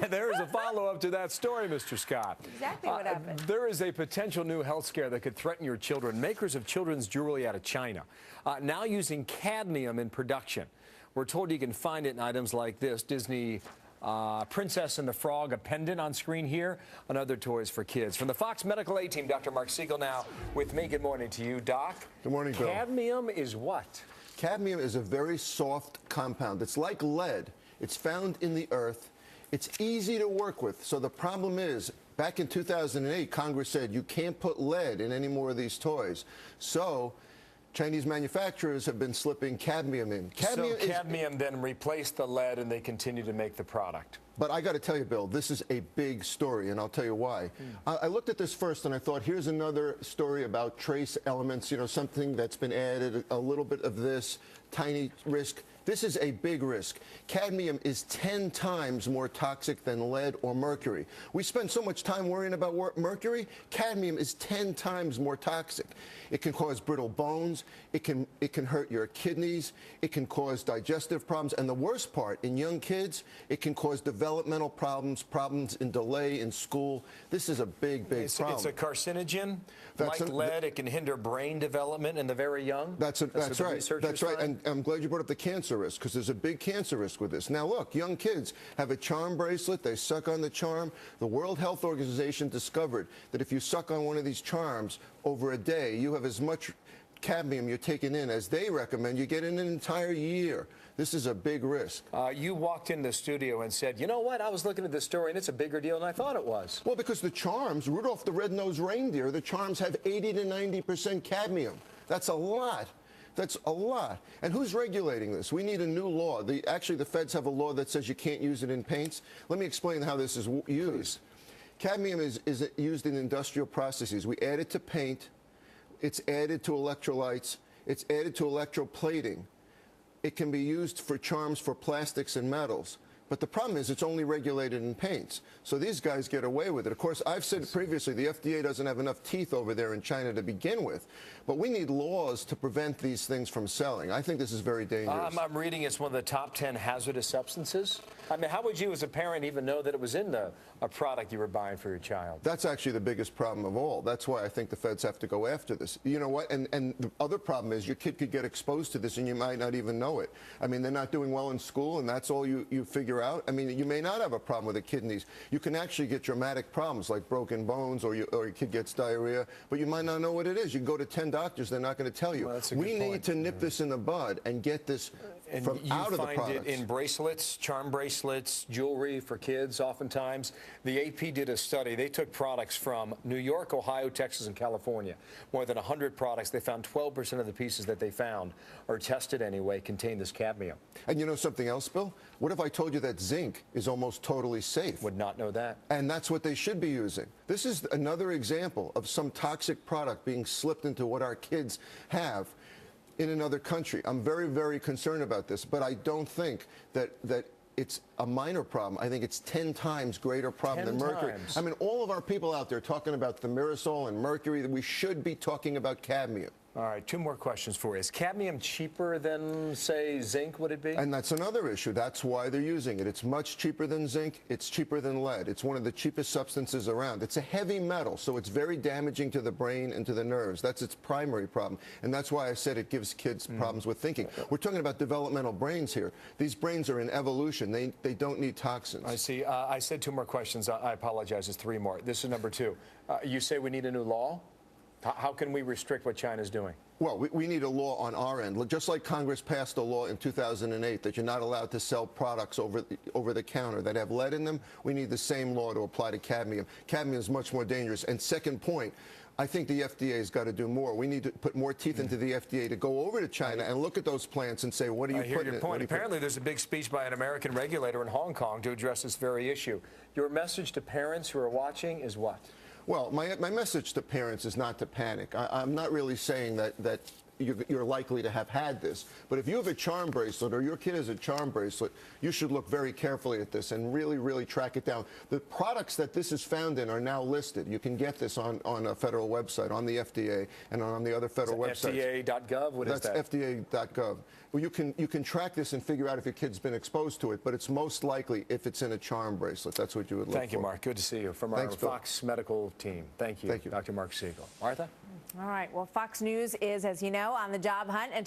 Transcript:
There is a follow-up to that story, Mr. Scott. Exactly what happened. There is a potential new health scare that could threaten your children. Makers of children's jewelry out of China now using cadmium in production. We're told you can find it in items like this. Disney Princess and the Frog, a pendant on screen here, and other toys for kids. From the Fox Medical A-Team, Dr. Mark Siegel now with me. Good morning to you, Doc. Good morning, Bill. Cadmium is what? Cadmium is a very soft compound. It's like lead. It's found in the earth. It's easy to work with. So the problem is, back in 2008, Congress said you can't put lead in any more of these toys. So Chinese manufacturers have been slipping cadmium in. Cadmium then replaced the lead, and they continue to make the product. But I got to tell you, Bill, this is a big story, and I'll tell you why. I looked at this first, and I thought, here's another story about trace elements, you know, something that's been added, a little bit of this, tiny risk. This is a big risk. Cadmium is 10 times more toxic than lead or mercury. We spend so much time worrying about mercury. Cadmium is 10 times more toxic. It can cause brittle bones. It can hurt your kidneys. It can cause digestive problems. And the worst part, in young kids, it can cause developmental problems, problems in delay in school. This is a big problem. It's a carcinogen. Like lead, it can hinder brain development in the very young. That's right. That's right. And I'm glad you brought up the cancer risk, because there's a big cancer risk with this. Now, look, young kids have a charm bracelet. They suck on the charm. The World Health Organization discovered that if you suck on one of these charms over a day, you have as much cadmium you're taking in as they recommend you get in an entire year. This is a big risk. You walked in the studio and said, you know what, I was looking at this story and it's a bigger deal than I thought it was. Well, because the charms, Rudolph the Red-Nosed Reindeer, the charms have 80 to 90% cadmium. That's a lot. That's a lot. And who's regulating this? We need a new law. Actually, the feds have a law that says you can't use it in paints. Let me explain how this is used. Cadmium is used in industrial processes. We add it to paint. It's added to electrolytes. It's added to electroplating. It can be used for charms for plastics and metals. But the problem is it's only regulated in paints. So these guys get away with it. Of course, I've said previously the FDA doesn't have enough teeth over there in China to begin with. But we need laws to prevent these things from selling. I think this is very dangerous. I'm reading it's one of the top 10 hazardous substances. I mean, how would you as a parent even know that it was in a product you were buying for your child? That's actually the biggest problem of all. That's why I think the feds have to go after this. You know what? And the other problem is your kid could get exposed to this and you might not even know it. I mean, they're not doing well in school and that's all you figure out. I mean, you may not have a problem with the kidneys. You can actually get dramatic problems like broken bones or your kid gets diarrhea, but you might not know what it is. You can go to 10 doctors, they're not going to tell you. Well, we need to nip this in the bud and get this from out of the products. You find it in bracelets, charm bracelets, jewelry for kids oftentimes. The AP did a study. They took products from New York, Ohio, Texas, and California. More than 100 products. They found 12% of the pieces that they found, or tested anyway, contain this cadmium. And you know something else, Bill? What if I told you that zinc is almost totally safe? Would not know that. And that's what they should be using. This is another example of some toxic product being slipped into what our kids have in another country. I'm very, very concerned about this, but I don't think that it's a minor problem. I think it's 10 times greater problem than mercury. I mean, all of our people out there talking about thimerosal and mercury, that we should be talking about cadmium. All right, 2 more questions for you. Is cadmium cheaper than, say, zinc, would it be? And that's another issue. That's why they're using it. It's much cheaper than zinc. It's cheaper than lead. It's one of the cheapest substances around. It's a heavy metal, so it's very damaging to the brain and to the nerves. That's its primary problem. And that's why I said it gives kids problems with thinking. We're talking about developmental brains here. These brains are in evolution. They don't need toxins. I see. I said 2 more questions. I apologize. It's 3 more. This is number 2. You say we need a new law? How can we restrict what China's doing? Well, we need a law on our end. Just like Congress passed a law in 2008 that you're not allowed to sell products over the counter that have lead in them, we need the same law to apply to cadmium. Cadmium is much more dangerous. And second point, I think the FDA has got to do more. We need to put more teeth into the FDA to go over to China and look at those plants and say, what are you putting in? I hear your point. Apparently, there's a big speech by an American regulator in Hong Kong to address this very issue. Your message to parents who are watching is what? Well, my message to parents is not to panic. I'm not really saying that you're likely to have had this. But if you have a charm bracelet or your kid has a charm bracelet, you should look very carefully at this and really, really track it down. The products that this is found in are now listed. You can get this on a federal website, on the FDA, and on the other federal websites. FDA.gov? What is that? That's FDA.gov. Well, you can track this and figure out if your kid's been exposed to it, but it's most likely if it's in a charm bracelet. That's what you would look for. Thank you, Mark. Good to see you from our Fox Medical team. Thank you, Dr. Mark Siegel. Martha? All right. Well, Fox News is, as you know, on the job hunt. And